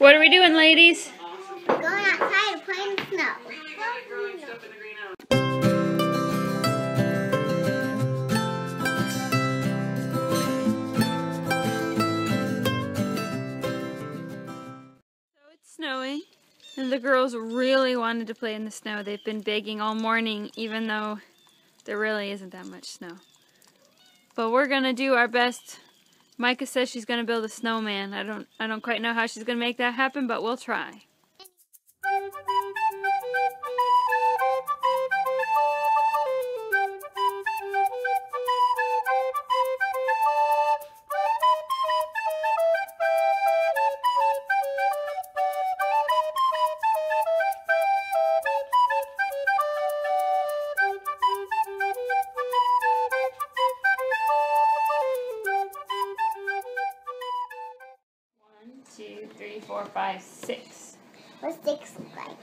What are we doing, ladies? We're going outside to play in the snow. So it's snowing, and the girls really wanted to play in the snow. They've been begging all morning, even though there really isn't that much snow. But we're gonna do our best. Micah says she's gonna build a snowman. I don't quite know how she's gonna make that happen, but we'll try. Two, three, four, five, six. What six look like?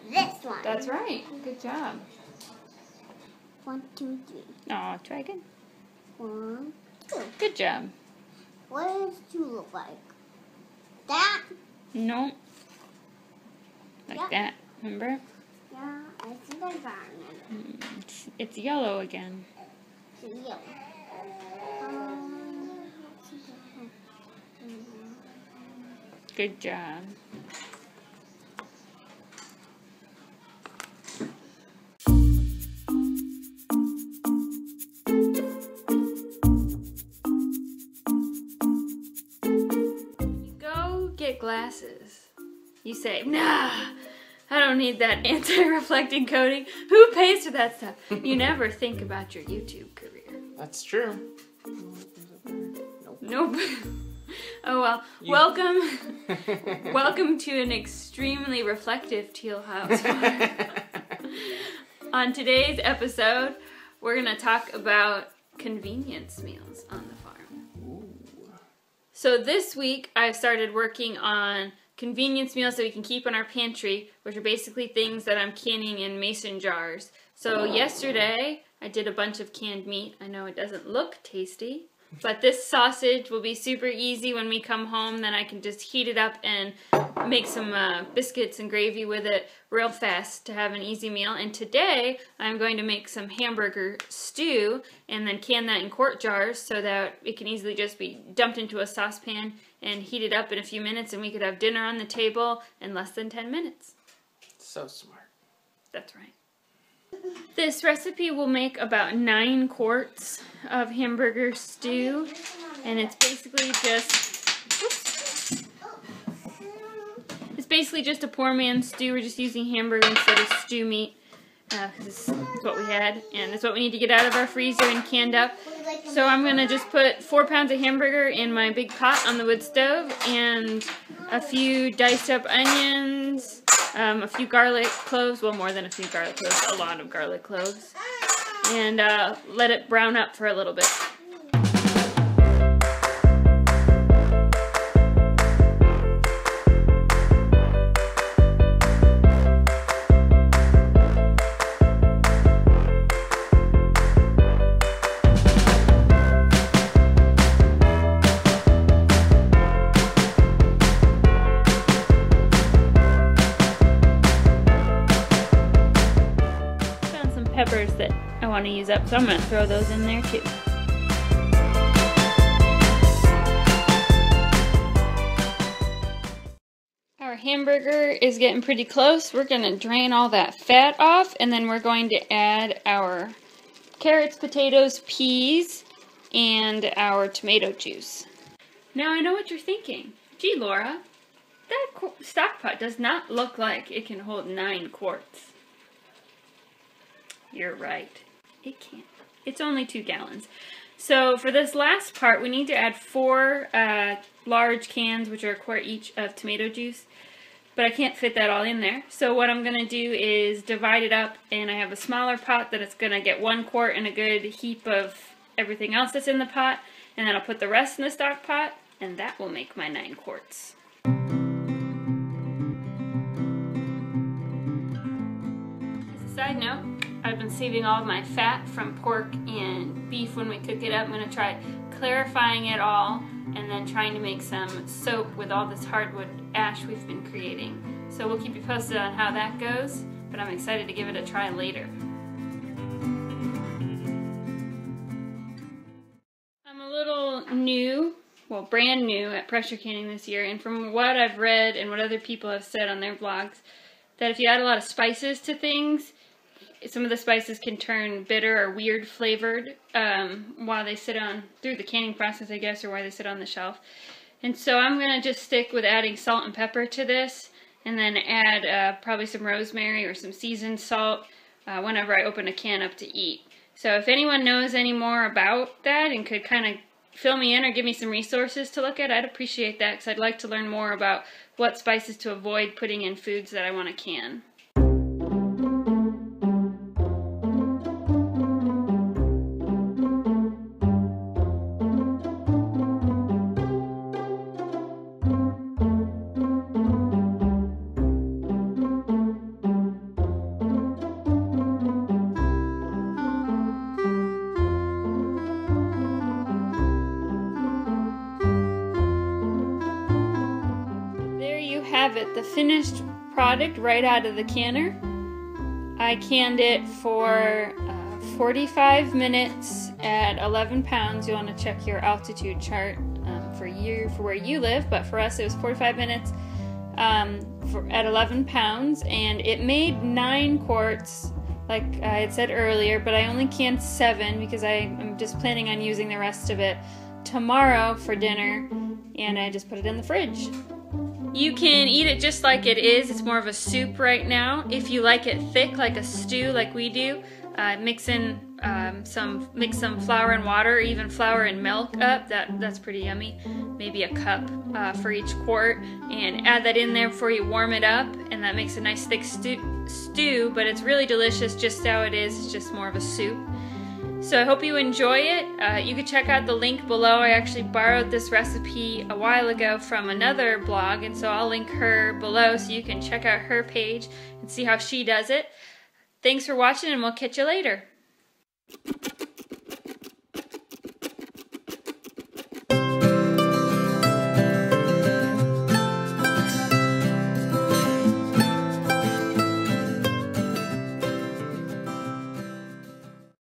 This one. That's right. Good job. 1, 2, 3. Aw, try again. 1, 2. Good job. What does 2 look like? That? No. Like Yep. that. Remember? Yeah, I think I got it. It's yellow again. It's yellow. Good job. You go get glasses. You say, nah, I don't need that anti-reflecting coating. Who pays for that stuff? You never think about your YouTube career. That's true. Nope. Oh well, welcome to an extremely reflective Teal House Farm. On today's episode, we're going to talk about convenience meals on the farm. Ooh. So this week, I've started working on convenience meals that we can keep in our pantry, which are basically things that I'm canning in mason jars. So yesterday, I did a bunch of canned meat. I know it doesn't look tasty, but this sausage will be super easy when we come home. Then I can just heat it up and make some biscuits and gravy with it real fast to have an easy meal. And today, I'm going to make some hamburger stew and then can that in quart jars so that it can easily just be dumped into a saucepan and heated up in a few minutes, and we could have dinner on the table in less than 10 minutes. So smart. That's right. This recipe will make about 9 quarts of hamburger stew, and it's basically just a poor man's stew. We're just using hamburger instead of stew meat because it's what we had, and it's what we need to get out of our freezer and canned up. So I'm gonna just put 4 pounds of hamburger in my big pot on the wood stove, and a few diced up onions, a few garlic cloves, well, more than a few garlic cloves, a lot of garlic cloves, and let it brown up for a little bit. Peppers that I want to use up, so I'm going to throw those in there too. Our hamburger is getting pretty close. We're going to drain all that fat off, and then we're going to add our carrots, potatoes, peas, and our tomato juice. Now I know what you're thinking. Gee, Laura, that stock pot does not look like it can hold 9 quarts. You're right. It can't. It's only 2 gallons. So for this last part, we need to add 4 large cans, which are a quart each, of tomato juice. But I can't fit that all in there. So what I'm going to do is divide it up, and I have a smaller pot that it's going to get 1 quart and a good heap of everything else that's in the pot. And then I'll put the rest in the stock pot, and that will make my 9 quarts. As a side note, I've been saving all of my fat from pork and beef when we cook it up. I'm going to try clarifying it all and then trying to make some soap with all this hardwood ash we've been creating. So we'll keep you posted on how that goes, but I'm excited to give it a try later. I'm a little new, well, brand new at pressure canning this year, and from what I've read and what other people have said on their vlogs, that if you add a lot of spices to things, some of the spices can turn bitter or weird flavored while they sit on, through the canning process, I guess, or while they sit on the shelf. And so I'm going to just stick with adding salt and pepper to this, and then add probably some rosemary or some seasoned salt whenever I open a can up to eat. So if anyone knows any more about that and could kind of fill me in or give me some resources to look at, I'd appreciate that, because I'd like to learn more about what spices to avoid putting in foods that I want to can. Have it, the finished product right out of the canner. I canned it for 45 minutes at 11 pounds. You want to check your altitude chart for where you live, but for us it was 45 minutes at 11 pounds, and it made 9 quarts like I had said earlier, but I only canned 7 because I'm just planning on using the rest of it tomorrow for dinner, and I just put it in the fridge. You can eat it just like it is. It's more of a soup right now. If you like it thick, like a stew, like we do, mix some flour and water, or even flour and milk up. That's pretty yummy. Maybe a cup for each quart, and add that in there before you warm it up, and that makes a nice thick stew. But it's really delicious just how it is. It's just more of a soup. So I hope you enjoy it. You can check out the link below. I actually borrowed this recipe a while ago from another blog, and so I'll link her below so you can check out her page and see how she does it. Thanks for watching, and we'll catch you later.